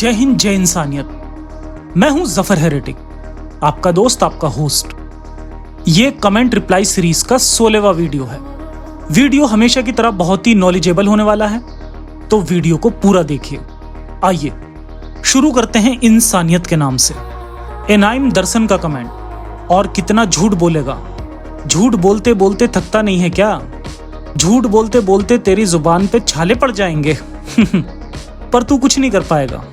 जय हिंद, जय इंसानियत। मैं हूं जफर हेरेटिक, आपका दोस्त, आपका होस्ट। ये कमेंट रिप्लाई सीरीज का 16वां वीडियो है। वीडियो हमेशा की तरह बहुत ही नॉलेजेबल होने वाला है, तो वीडियो को पूरा देखिए। आइए शुरू करते हैं इंसानियत के नाम से। एनाइम दर्शन का कमेंट, और कितना झूठ बोलेगा, झूठ बोलते बोलते थकता नहीं है क्या? झूठ बोलते बोलते तेरी जुबान पे छाले पड़ जाएंगे पर तू कुछ नहीं कर पाएगा।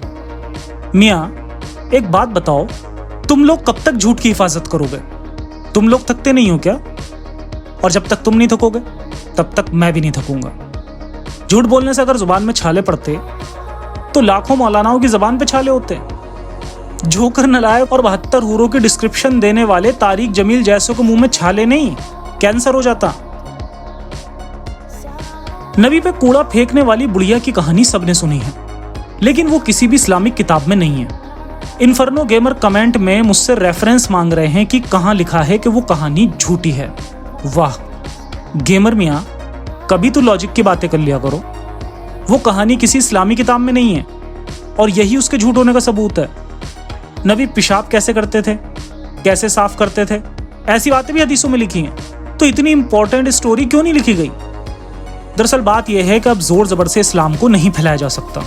मियाँ, एक बात बताओ, तुम लोग कब तक झूठ की हिफाजत करोगे? तुम लोग थकते नहीं हो क्या? और जब तक तुम नहीं थकोगे तब तक मैं भी नहीं थकूंगा। झूठ बोलने से अगर जुबान में छाले पड़ते तो लाखों मौलानाओं की जुबान पे छाले होते। जोकर, नलायक और 72 हूरों की डिस्क्रिप्शन देने वाले तारिक जमील जैसों के मुंह में छाले नहीं, कैंसर हो जाता। नबी पे कूड़ा फेंकने वाली बुढ़िया की कहानी सबने सुनी है, लेकिन वो किसी भी इस्लामिक किताब में नहीं है। इन्फर्नो गेमर कमेंट में मुझसे रेफरेंस मांग रहे हैं कि कहां लिखा है कि वो कहानी झूठी है। वाह गेमर मियाँ, कभी तो लॉजिक की बातें कर लिया करो। वो कहानी किसी इस्लामी किताब में नहीं है और यही उसके झूठ होने का सबूत है। नबी पेशाब कैसे करते थे, कैसे साफ करते थे, ऐसी बातें भी हदीसों में लिखी हैं। तो इतनी इंपॉर्टेंट स्टोरी क्यों नहीं लिखी गई? दरअसल बात यह है कि अब जोर जबर से इस्लाम को नहीं फैलाया जा सकता,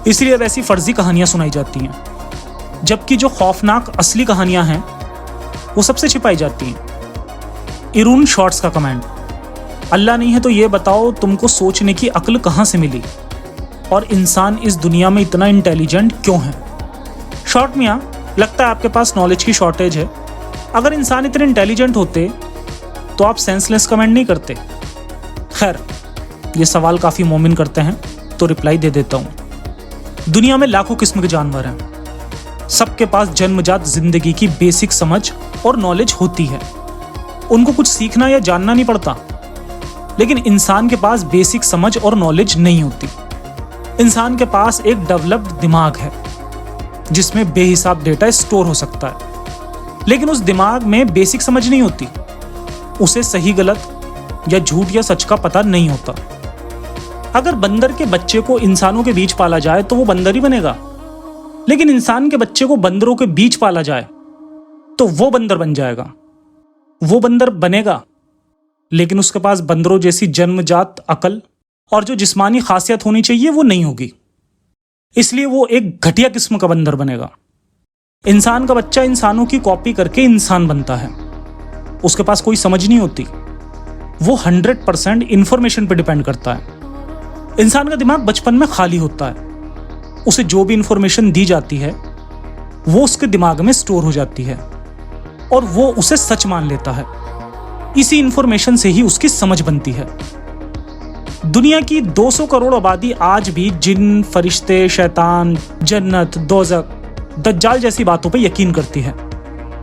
इसलिए वैसी फर्जी कहानियां सुनाई जाती हैं, जबकि जो खौफनाक असली कहानियां हैं वो सबसे छिपाई जाती हैं। इरून शॉर्ट्स का कमेंट, अल्लाह नहीं है तो ये बताओ तुमको सोचने की अक्ल कहाँ से मिली, और इंसान इस दुनिया में इतना इंटेलिजेंट क्यों है? शॉर्ट मियाँ, लगता है आपके पास नॉलेज की शॉर्टेज है। अगर इंसान इतने इंटेलिजेंट होते तो आप सेंसलेस कमेंट नहीं करते। खैर, ये सवाल काफ़ी मोमिन करते हैं तो रिप्लाई दे देता हूँ। दुनिया में लाखों किस्म के जानवर हैं, सबके पास जन्मजात जिंदगी की बेसिक समझ और नॉलेज होती है, उनको कुछ सीखना या जानना नहीं पड़ता। लेकिन इंसान के पास बेसिक समझ और नॉलेज नहीं होती। इंसान के पास एक डेवलप्ड दिमाग है जिसमें बेहिसाब डेटा स्टोर हो सकता है, लेकिन उस दिमाग में बेसिक समझ नहीं होती। उसे सही गलत या झूठ या सच का पता नहीं होता। अगर बंदर के बच्चे को इंसानों के बीच पाला जाए तो वो बंदर ही बनेगा, लेकिन इंसान के बच्चे को बंदरों के बीच पाला जाए तो वो बंदर बन जाएगा। वो बंदर बनेगा, लेकिन उसके पास बंदरों जैसी जन्मजात अकल और जो जिस्मानी खासियत होनी चाहिए वो नहीं होगी, इसलिए वो एक घटिया किस्म का बंदर बनेगा। इंसान का बच्चा इंसानों की कॉपी करके इंसान बनता है, उसके पास कोई समझ नहीं होती, वो 100% इंफॉर्मेशन पर डिपेंड करता है। इंसान का दिमाग बचपन में खाली होता है, उसे जो भी इंफॉर्मेशन दी जाती है वो उसके दिमाग में स्टोर हो जाती है और वो उसे सच मान लेता है। इसी इंफॉर्मेशन से ही उसकी समझ बनती है। दुनिया की 200 करोड़ आबादी आज भी जिन, फरिश्ते, शैतान, जन्नत, दोज़ख, दज्जाल जैसी बातों पर यकीन करती है,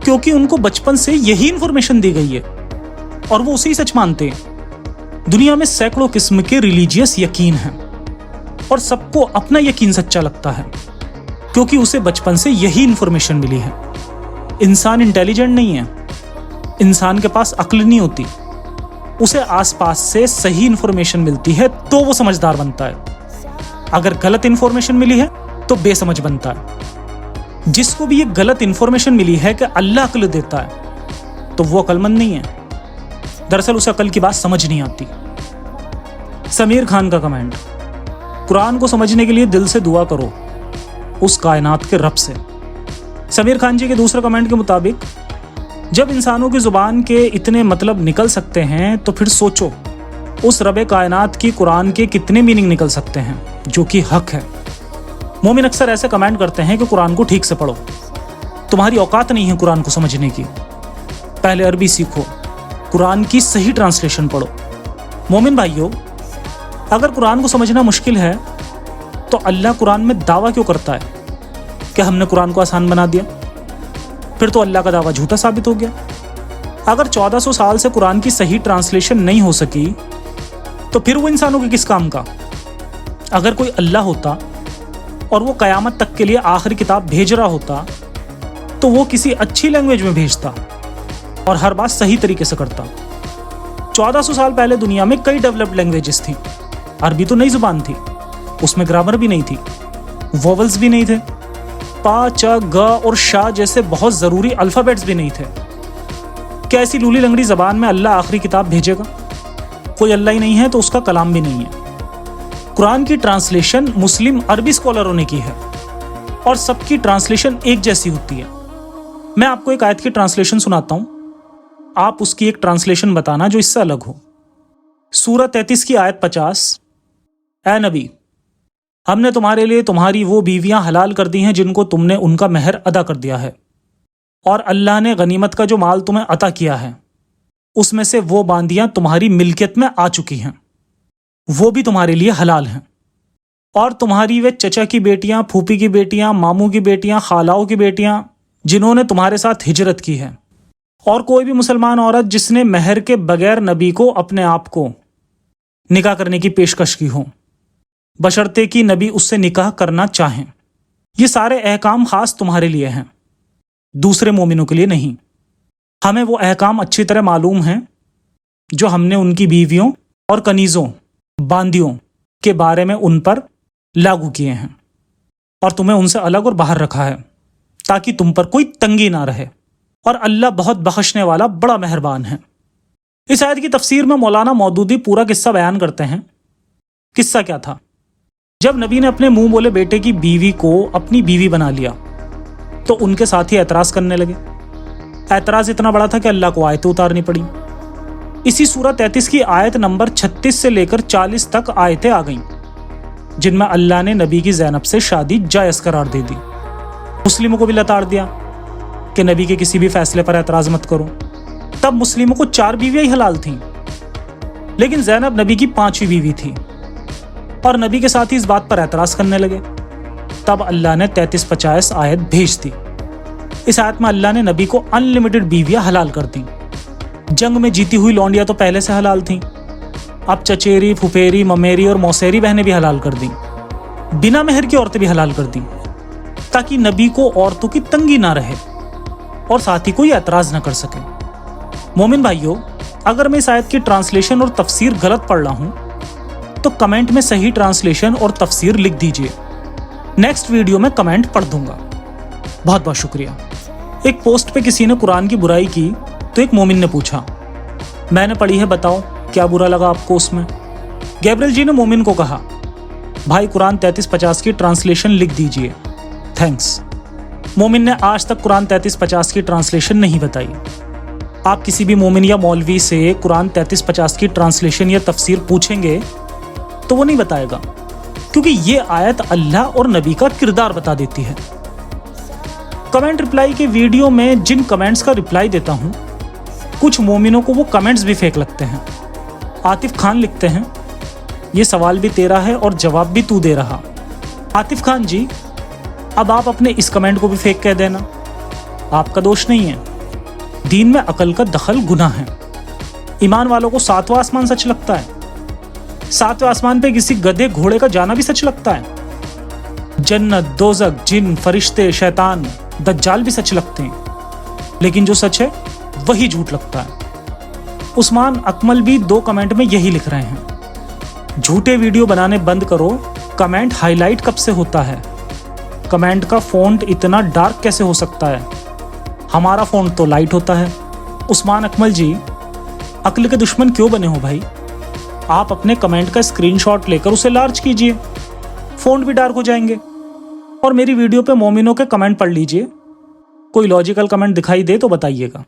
क्योंकि उनको बचपन से यही इंफॉर्मेशन दी गई है और वो उसे ही सच मानते हैं। दुनिया में सैकड़ों किस्म के रिलीजियस यकीन हैं और सबको अपना यकीन सच्चा लगता है, क्योंकि उसे बचपन से यही इंफॉर्मेशन मिली है। इंसान इंटेलिजेंट नहीं है, इंसान के पास अक्ल नहीं होती, उसे आसपास से सही इंफॉर्मेशन मिलती है तो वो समझदार बनता है। अगर गलत इंफॉर्मेशन मिली है तो बेसमझ बनता है। जिसको भी ये गलत इंफॉर्मेशन मिली है कि अल्लाह अक्ल देता है तो वो अक्लमंद नहीं है, दरअसल उसे अकल की बात समझ नहीं आती। समीर खान का कमेंट, कुरान को समझने के लिए दिल से दुआ करो उस कायनात के रब से। समीर खान जी के दूसरे कमेंट के मुताबिक, जब इंसानों की जुबान के इतने मतलब निकल सकते हैं तो फिर सोचो उस रब कायनात की कुरान के कितने मीनिंग निकल सकते हैं, जो कि हक है। मोमिन अक्सर ऐसे कमेंट करते हैं कि कुरान को ठीक से पढ़ो, तुम्हारी औकात नहीं है कुरान को समझने की, पहले अरबी सीखो, कुरान की सही ट्रांसलेशन पढ़ो। मोमिन भाइयों, अगर कुरान को समझना मुश्किल है तो अल्लाह कुरान में दावा क्यों करता है कि हमने कुरान को आसान बना दिया? फिर तो अल्लाह का दावा झूठा साबित हो गया। अगर 1400 साल से कुरान की सही ट्रांसलेशन नहीं हो सकी तो फिर वो इंसानों के किस काम का? अगर कोई अल्लाह होता और वो कयामत तक के लिए आखिरी किताब भेज रहा होता तो वो किसी अच्छी लैंग्वेज में भेजता और हर बात सही तरीके से करता। 1400 साल पहले दुनिया में कई डेवलप्ड लैंग्वेजेस थी। अरबी तो नई जुबान थी, उसमें ग्रामर भी नहीं थी, ووولز بھی نہیں تھے، پا، چ، گ اور شا جیسے بہت ضروری الفابیٹس بھی نہیں تھے۔ کیا ایسی لولی لنگڑی زبان میں اللہ آخری کتاب بھیجے گا؟ کوئی اللہ ہی نہیں ہے تو اس کا کلام بھی نہیں ہے۔ قرآن کی ٹرانسلیشن مسلم عربی اسکالروں نے کی ہے اور سب کی ٹرانسلیشن ایک جیسی ہوتی ہے۔ میں آپ کو ایک آیت کی ٹرانسلیشن سناتا ہوں، آپ اس کی ایک ٹرانسلیشن بتانا جو اس سے الگ ہو۔ سورہ 33 کی آیت 50، اے نبی، ہم نے تمہارے لیے تمہاری وہ بیویاں حلال کر دی ہیں جن کو تم نے ان کا مہر ادا کر دیا ہے، اور اللہ نے غنیمت کا جو مال تمہیں عطا کیا ہے اس میں سے وہ باندیاں تمہاری ملکیت میں آ چکی ہیں، وہ بھی تمہارے لیے حلال ہیں، اور تمہاری وہ چچا کی بیٹیاں، پھوپھی کی بیٹیاں، ماموں کی بیٹیاں، خالاؤں کی بیٹیاں جنہوں نے تمہارے ساتھ ہجرت کی ہے، اور کوئی بھی مسلمان عورت جس نے مہر کے بغیر نبی کو اپنے آپ کو نکاح کرنے کی پیشکش کی ہو، بشرطے کہ نبی اس سے نکاح کرنا چاہیں۔ یہ سارے احکام خاص تمہارے لیے ہیں، دوسرے مومنوں کے لیے نہیں۔ ہمیں وہ احکام اچھی طرح معلوم ہیں جو ہم نے ان کی بیویوں اور کنیزوں، باندیوں کے بارے میں ان پر لاگو کیے ہیں، اور تمہیں ان سے الگ اور باہر رکھا ہے تاکہ تم پر کوئی تنگی نہ رہے، اور اللہ بہت بخشنے والا بڑا مہربان ہے۔ اس آیت کی تفسیر میں مولانا مودودی پورا قصہ بیان کرتے ہیں۔ قصہ کیا تھا؟ جب نبی نے اپنے منہ بولے بیٹے کی بیوی کو اپنی بیوی بنا لیا تو ان کے ساتھی اعتراض کرنے لگے۔ اعتراض اتنا بڑا تھا کہ اللہ کو آیتیں اتارنی پڑی۔ اسی سورہ 33 کی آیت نمبر 36 سے لے کر 40 تک آیتیں آ گئیں جن میں اللہ نے نبی کی زینب سے شادی جائز قرار دے دی۔ مسلموں کو بھی لتاڑ دیا کہ نبی کے کسی بھی فیصلے پر اعتراض مت کرو۔ تب مسلموں کو 4 بیویاں ہی حلال تھیں، لیکن زینب نبی کی 5ویں بیوی تھی، اور نبی کے ساتھ ہی اس بات پر اعتراض کرنے لگے۔ تب اللہ نے 33-50 آیت بھیج دی۔ اس آیت میں اللہ نے نبی کو ان لمیٹڈ بیویاں حلال کر دیں۔ جنگ میں جیتی ہوئی لونڈیاں تو پہلے سے حلال تھیں، اب چچیری، پھپھیری، ممیری اور موسیری بہنیں بھی حلال کر دیں، بنا مہر کی عورتیں بھی حلال کر دیں، تاکہ نبی کو عورتوں کی تنگی نہ رہے اور ساتھ ہی کوئی اعتراض نہ کر سکے۔ مومن بھائیو، اگر میں اس آیت کی ٹرانسلیشن اور تفسیر غلط پڑھ رہا ہوں تو کمنٹ میں صحیح ٹرانسلیشن اور تفسیر لکھ دیجئے، نیکسٹ ویڈیو میں کمنٹ پڑھ دوں گا۔ بہت بہت شکریہ۔ ایک پوسٹ پہ کسی نے قرآن کی برائی کی تو ایک مومن نے پوچھا، میں نے پڑھی ہے، بتاؤ کیا برا لگا آپ کو اس میں؟ گیبریل جی نے مومن کو کہا، بھائی قرآن 33-50 کی ٹرانسلیشن لکھ دیجئے، تھینکس۔ مومن نے آج تک قرآن 33-50 کی ٹرانسلیشن نہیں بتائی۔ آپ کسی بھی مومن یا مولوی سے قرآن 33-50 کی ٹرانسلیشن یا تفسیر پوچھیں گے تو وہ نہیں بتائے گا، کیونکہ یہ آیت اللہ اور نبی کا کردار بتا دیتی ہے۔ کمنٹ رپلائی کے ویڈیو میں جن کمنٹس کا رپلائی دیتا ہوں، کچھ مومنوں کو وہ کمنٹس بھی فیک لگتے ہیں۔ عاطف خان لکھتے ہیں، یہ سوال بھی تیرا ہے اور جواب بھی تو دے رہا۔ عاطف خان جی، اب آپ اپنے اس کمنٹ کو بھی فیک کہہ دینا، آپ کا دوش نہیں ہے۔ دین میں عقل کا دخل گناہ ہے۔ ایمان والوں کو 7واں آسمان سچ لگتا ہے، 7ویں آسمان پہ کسی گدھے گھوڑے کا جانا بھی سچ لگتا ہے۔ جنت، دوزخ، جن، فرشتے، شیطان، دجال بھی سچ لگتے ہیں، لیکن جو سچ ہے وہی جھوٹ لگتا ہے۔ عثمان اکمل بھی 2 کمنٹ میں یہی لکھ رہے ہیں، جھوٹے ویڈیو بنانے بند کرو، کمنٹ ہائی لائٹ کب سے ہوتا ہے؟ کمنٹ کا فونٹ اتنا ڈارک کیسے ہو سکتا ہے؟ ہمارا فونٹ تو لائٹ ہوتا ہے۔ عثمان اکمل جی، عقل کے دشمن کیوں بنے ہو بھائی؟ آپ اپنے کمنٹ کا اسکرین شاٹ لے کر اسے لارج کیجئے، فونٹ بھی ڈارک ہو جائیں گے۔ اور میری ویڈیو پہ مومنوں کے کمنٹ پڑھ لیجئے، کوئی لاجیکل کمنٹ دکھائی دے تو بتائیے گا۔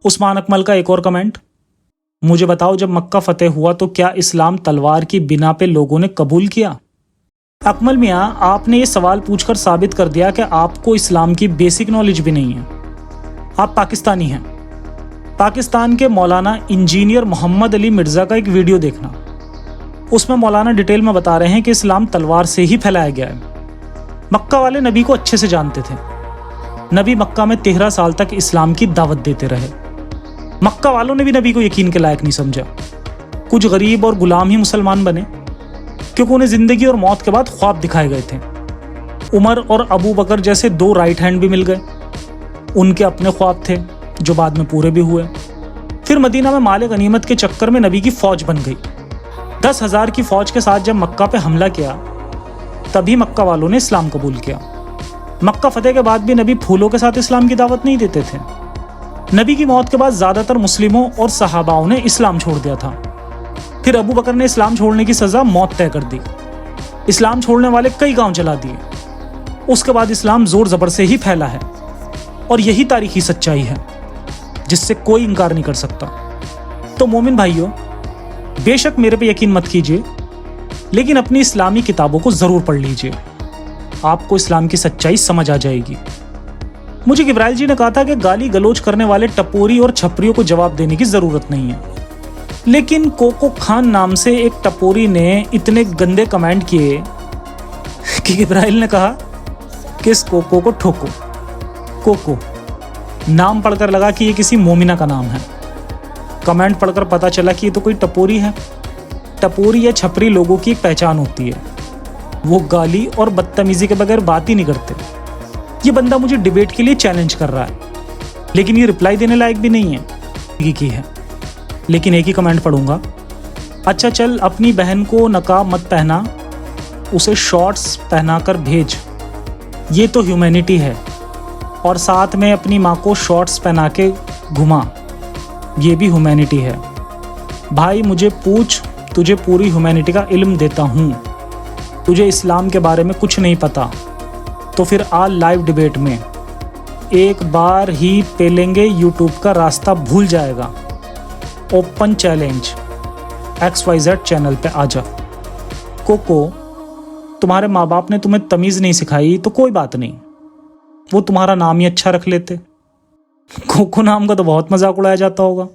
عثمان اکمل کا ایک اور کمنٹ، مجھے بتاؤ جب مکہ فتح ہوا تو کیا اسلام تلوار کی بنا پہ لوگوں نے قبول کیا؟ اکمل میاں، آپ نے یہ سوال پوچھ کر ثابت کر دیا کہ آپ کو اسلام کی بیسک نالج بھی نہیں ہے۔ آپ پاکستانی ہیں۔ پاکستان کے مولانا انجینئر محمد علی مرزا کا ایک ویڈیو دیکھنا، اس میں مولانا ڈیٹیل میں بتا رہے ہیں کہ اسلام تلوار سے ہی پھیلایا گیا ہے۔ مکہ والے نبی کو اچھے سے جانتے تھے، نبی مکہ میں 13 سال تک اسلام کی دعوت دیتے رہے۔ مکہ والوں نے بھی نبی کو یقین کے لائق نہیں سمجھا، کچھ غریب اور غلام ہی مسلمان بنے، کیونکہ انہیں زندگی اور موت کے بعد خواب دکھائے گئے تھے۔ عمر اور ابو بکر جیسے 2 رائٹ ہینڈ بھی مل گئے، ان کے اپنے خواب تھے جو بعد میں پورے بھی ہوئے۔ پھر مدینہ میں مال غنیمت کے چکر میں نبی کی فوج بن گئی۔ 10,000 کی فوج کے ساتھ جب مکہ پہ حملہ کیا तभी मक्का वालों ने इस्लाम कबूल किया। मक्का फतेह के बाद भी नबी फूलों के साथ इस्लाम की दावत नहीं देते थे। नबी की मौत के बाद ज़्यादातर मुस्लिमों और सहाबाओं ने इस्लाम छोड़ दिया था। फिर अबू बकर ने इस्लाम छोड़ने की सज़ा मौत तय कर दी। इस्लाम छोड़ने वाले कई गांव जला दिए। उसके बाद इस्लाम ज़ोर ज़बर से ही फैला है और यही तारीखी सच्चाई है जिससे कोई इनकार नहीं कर सकता। तो मोमिन भाइयों, बेशक मेरे पे यकीन मत कीजिए, लेकिन अपनी इस्लामी किताबों को ज़रूर पढ़ लीजिए। आपको इस्लाम की सच्चाई समझ आ जाएगी। मुझे गिब्राइल जी ने कहा था कि गाली गलोच करने वाले टपोरी और छपरियों को जवाब देने की ज़रूरत नहीं है, लेकिन कोको खान नाम से एक टपोरी ने इतने गंदे कमेंट किए कि गिब्राइल ने कहा कि इस कोको को ठोको। कोको नाम पढ़कर लगा कि ये किसी मोमिना का नाम है। कमेंट पढ़कर पता चला कि ये तो कोई टपोरी है। टपोरी या छपरी लोगों की एक पहचान होती है, वो गाली और बदतमीजी के बगैर बात ही नहीं करते। ये बंदा मुझे डिबेट के लिए चैलेंज कर रहा है, लेकिन ये रिप्लाई देने लायक भी नहीं है की है। लेकिन एक ही कमेंट पढ़ूंगा, अच्छा चल अपनी बहन को नकाब मत पहना, उसे शॉर्ट्स पहना कर भेज, ये तो ह्यूमैनिटी है। और साथ में अपनी माँ को शॉर्ट्स पहना के घुमा, ये भी ह्यूमैनिटी है। भाई मुझे पूछ, तुझे पूरी ह्यूमैनिटी का इल्म देता हूँ। तुझे इस्लाम के बारे में कुछ नहीं पता तो फिर आ लाइव डिबेट में। एक बार ही पेलेंगे यूट्यूब का रास्ता भूल जाएगा। ओपन चैलेंज, XYZ चैनल पे आजा। कोको, तुम्हारे माँ बाप ने तुम्हें तमीज़ नहीं सिखाई तो कोई बात नहीं, वो तुम्हारा नाम ही अच्छा रख लेते। कोको नाम का तो बहुत मजाक उड़ाया जाता होगा।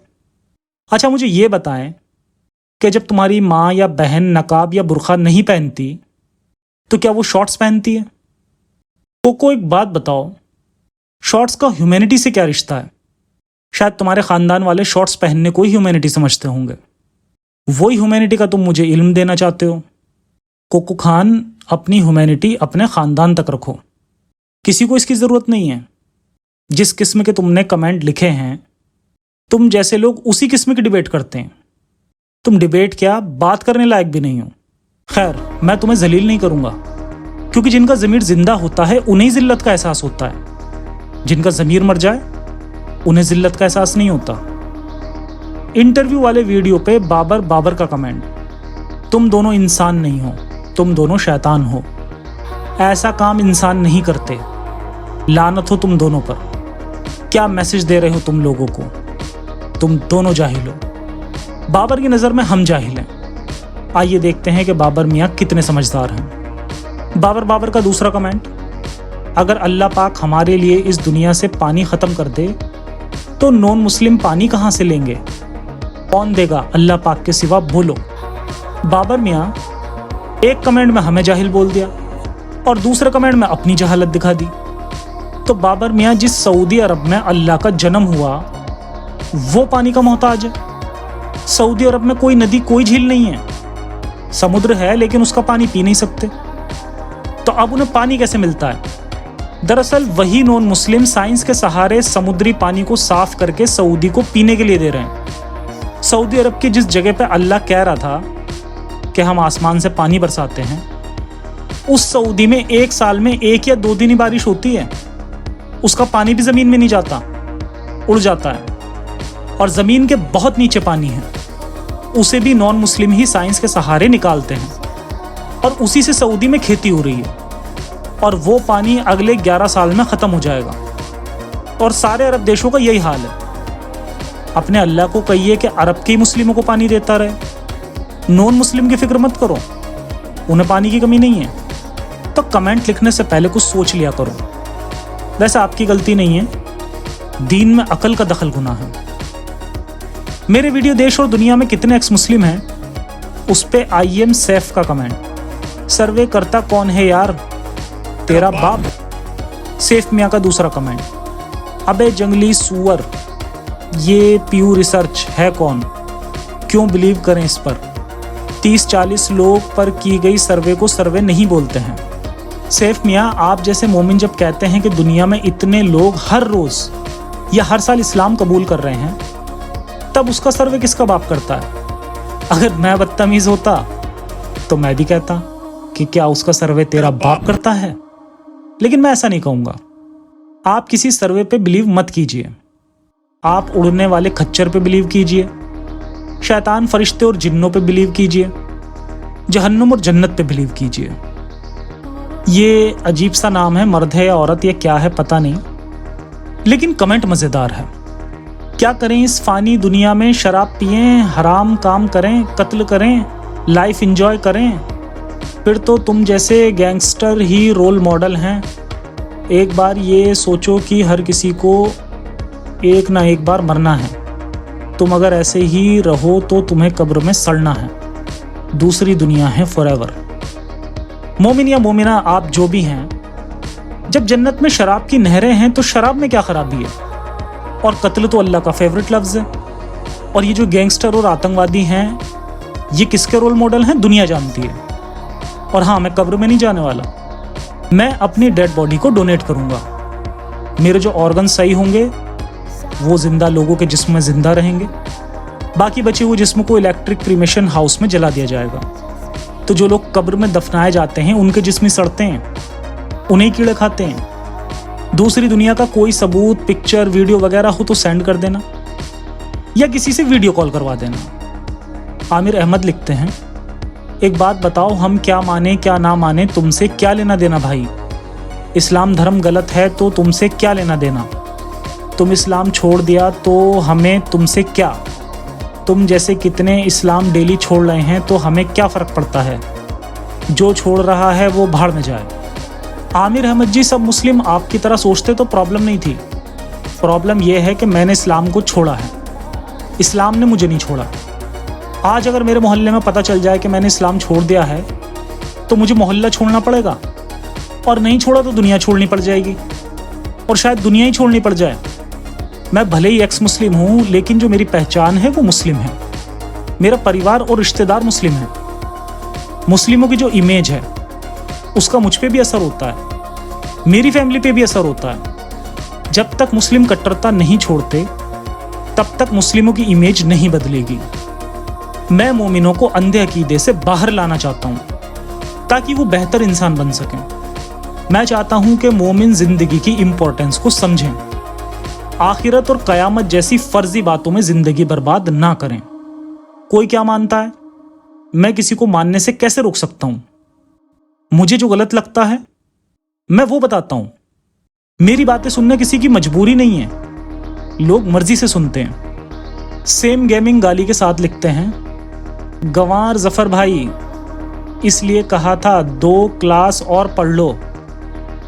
अच्छा मुझे ये बताएं कि जब तुम्हारी माँ या बहन नकाब या बुर्खा नहीं पहनती तो क्या वो शॉर्ट्स पहनती है? कोको एक बात बताओ, शॉर्ट्स का ह्यूमैनिटी से क्या रिश्ता है? शायद तुम्हारे खानदान वाले शॉर्ट्स पहनने को ही ह्यूमैनिटी समझते होंगे। वही ह्यूमैनिटी का तुम मुझे इल्म देना चाहते हो। कोको खान, अपनी ह्यूमैनिटी अपने खानदान तक रखो, किसी को इसकी ज़रूरत नहीं है। जिस किस्म के तुमने कमेंट लिखे हैं, तुम जैसे लोग उसी किस्म की डिबेट करते हैं। तुम डिबेट क्या, बात करने लायक भी नहीं हो। खैर, मैं तुम्हें जलील नहीं करूंगा, क्योंकि जिनका ज़मीर जिंदा होता है उन्हें जिल्लत का एहसास होता है। जिनका ज़मीर मर जाए उन्हें जिल्लत का एहसास नहीं होता। इंटरव्यू वाले वीडियो पे बाबर का कमेंट, तुम दोनों इंसान नहीं हो, तुम दोनों शैतान हो। ऐसा काम इंसान नहीं करते। लानत हो तुम दोनों पर। क्या मैसेज दे रहे हो तुम लोगों को? तुम दोनों जाहिल हो। बाबर की नज़र में हम जाहिल हैं। आइए देखते हैं कि बाबर मियाँ कितने समझदार हैं। बाबर का दूसरा कमेंट, अगर अल्लाह पाक हमारे लिए इस दुनिया से पानी ख़त्म कर दे तो नॉन मुस्लिम पानी कहाँ से लेंगे? कौन देगा अल्लाह पाक के सिवा? बोलो। बाबर मियाँ एक कमेंट में हमें जाहिल बोल दिया और दूसरे कमेंट में अपनी जहालत दिखा दी। तो बाबर मियाँ, जिस सऊदी अरब में अल्लाह का जन्म हुआ वो पानी का मोहताज है। सऊदी अरब में कोई नदी कोई झील नहीं है, समुद्र है लेकिन उसका पानी पी नहीं सकते। तो अब उन्हें पानी कैसे मिलता है? दरअसल वही नॉन मुस्लिम साइंस के सहारे समुद्री पानी को साफ करके सऊदी को पीने के लिए दे रहे हैं। सऊदी अरब की जिस जगह पे अल्लाह कह रहा था कि हम आसमान से पानी बरसाते हैं, उस सऊदी में एक साल में 1 या 2 दिन ही बारिश होती है। उसका पानी भी ज़मीन में नहीं जाता, उड़ जाता है। और ज़मीन के बहुत नीचे पानी है, उसे भी नॉन मुस्लिम ही साइंस के सहारे निकालते हैं और उसी से सऊदी में खेती हो रही है। और वो पानी अगले 11 साल में ख़त्म हो जाएगा। और सारे अरब देशों का यही हाल है। अपने अल्लाह को कहिए कि अरब के मुस्लिमों को पानी देता रहे। नॉन मुस्लिम की फिक्र मत करो, उन्हें पानी की कमी नहीं है। तो कमेंट लिखने से पहले कुछ सोच लिया करो। वैसे आपकी गलती नहीं है, दीन में अकल का दखल गुनाह है। मेरे वीडियो देश और दुनिया में कितने एक्स मुस्लिम हैं उस पे IM सैफ का कमेंट, सर्वे करता कौन है यार, तेरा बाप। सैफ मियाँ का दूसरा कमेंट, अबे जंगली सुअर, ये प्यू रिसर्च है कौन, क्यों बिलीव करें इस पर? 30-40 लोग पर की गई सर्वे को सर्वे नहीं बोलते हैं। सैफ मियाँ, आप जैसे मोमिन जब कहते हैं कि दुनिया में इतने लोग हर रोज़ या हर साल इस्लाम कबूल कर रहे हैं, तब उसका सर्वे किसका बाप करता है? अगर मैं बदतमीज़ होता तो मैं भी कहता कि क्या उसका सर्वे तेरा बाप करता है? लेकिन मैं ऐसा नहीं कहूँगा। आप किसी सर्वे पे बिलीव मत कीजिए। आप उड़ने वाले खच्चर पे बिलीव कीजिए, शैतान फरिश्ते और जिन्नों पे बिलीव कीजिए, जहन्नुम और जन्नत पे बिलीव कीजिए। ये अजीब सा नाम है, मर्द है या औरत या क्या है पता नहीं, लेकिन कमेंट मज़ेदार है। क्या करें इस फानी दुनिया में? शराब पिएं, हराम काम करें, कत्ल करें, लाइफ एंजॉय करें? फिर तो तुम जैसे गैंगस्टर ही रोल मॉडल हैं। एक बार ये सोचो कि हर किसी को एक ना एक बार मरना है। तुम अगर ऐसे ही रहो तो तुम्हें कब्र में सड़ना है। दूसरी दुनिया है फॉरएवर। मोमिन या मोमिना आप जो भी हैं, जब जन्नत में शराब की नहरें हैं तो शराब में क्या खराबी है? और कत्ल तो अल्लाह का फेवरेट लफ्ज़ है। और ये जो गैंगस्टर और आतंकवादी हैं, ये किसके रोल मॉडल हैं दुनिया जानती है। और हाँ, मैं कब्र में नहीं जाने वाला। मैं अपनी डेड बॉडी को डोनेट करूँगा। मेरे जो ऑर्गन सही होंगे वो जिंदा लोगों के जिस्म में जिंदा रहेंगे। बाकी बचे हुए जिस्म को इलेक्ट्रिक क्रीमेशन हाउस में जला दिया जाएगा। तो जो लोग कब्र में दफनाए जाते हैं उनके जिस्म सड़ते हैं, उन्हें कीड़े खाते हैं। दूसरी दुनिया का कोई सबूत, पिक्चर, वीडियो वगैरह हो तो सेंड कर देना, या किसी से वीडियो कॉल करवा देना। आमिर अहमद लिखते हैं, एक बात बताओ, हम क्या माने क्या ना माने तुमसे क्या लेना देना भाई? इस्लाम धर्म गलत है तो तुमसे क्या लेना देना? तुम इस्लाम छोड़ दिया तो हमें तुमसे क्या? तुम जैसे कितने इस्लाम डेली छोड़ रहे हैं तो हमें क्या फ़र्क पड़ता है? जो छोड़ रहा है वो भाड़ में जाए। आमिर अहमद जी, सब मुस्लिम आपकी तरह सोचते तो प्रॉब्लम नहीं थी। प्रॉब्लम यह है कि मैंने इस्लाम को छोड़ा है, इस्लाम ने मुझे नहीं छोड़ा। आज अगर मेरे मोहल्ले में पता चल जाए कि मैंने इस्लाम छोड़ दिया है तो मुझे मोहल्ला छोड़ना पड़ेगा, और नहीं छोड़ा तो दुनिया छोड़नी पड़ जाएगी, और शायद दुनिया ही छोड़नी पड़ जाए। मैं भले ही एक्स मुस्लिम हूँ, लेकिन जो मेरी पहचान है वो मुस्लिम है। मेरा परिवार और रिश्तेदार मुस्लिम हैं। मुस्लिमों की जो इमेज है उसका मुझ पे भी असर होता है, मेरी फैमिली पे भी असर होता है। जब तक मुस्लिम कट्टरता नहीं छोड़ते तब तक मुस्लिमों की इमेज नहीं बदलेगी। मैं मोमिनों को अंधे अकीदे से बाहर लाना चाहता हूँ ताकि वो बेहतर इंसान बन सकें। मैं चाहता हूँ कि मोमिन जिंदगी की इम्पोर्टेंस को समझें, आखिरत और कयामत जैसी फर्जी बातों में जिंदगी बर्बाद ना करें। कोई क्या मानता है, मैं किसी को मानने से कैसे रोक सकता हूँ? मुझे जो गलत लगता है मैं वो बताता हूँ। मेरी बातें सुनना किसी की मजबूरी नहीं है, लोग मर्जी से सुनते हैं। सेम गेमिंग गाली के साथ लिखते हैं, गंवार जफर भाई, इसलिए कहा था 2 क्लास और पढ़ लो,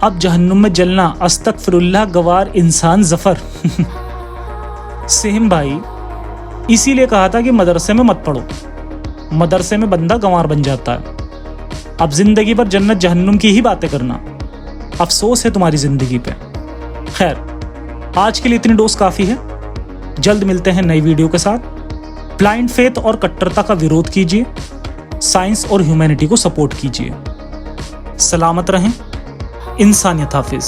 अब जहन्नुम में जलना, अस्तगफिरुल्लाह गवार इंसान जफर। सेम भाई, इसीलिए कहा था कि मदरसे में मत पढ़ो, मदरसे में बंदा गंवार बन जाता है। अब जिंदगी भर जन्नत जहन्नुम की ही बातें करना, अफसोस है तुम्हारी जिंदगी पे। खैर, आज के लिए इतनी डोज काफ़ी है। जल्द मिलते हैं नई वीडियो के साथ। ब्लाइंड फेथ और कट्टरता का विरोध कीजिए, साइंस और ह्यूमैनिटी को सपोर्ट कीजिए। सलामत रहें। इंसानियत हाफिज।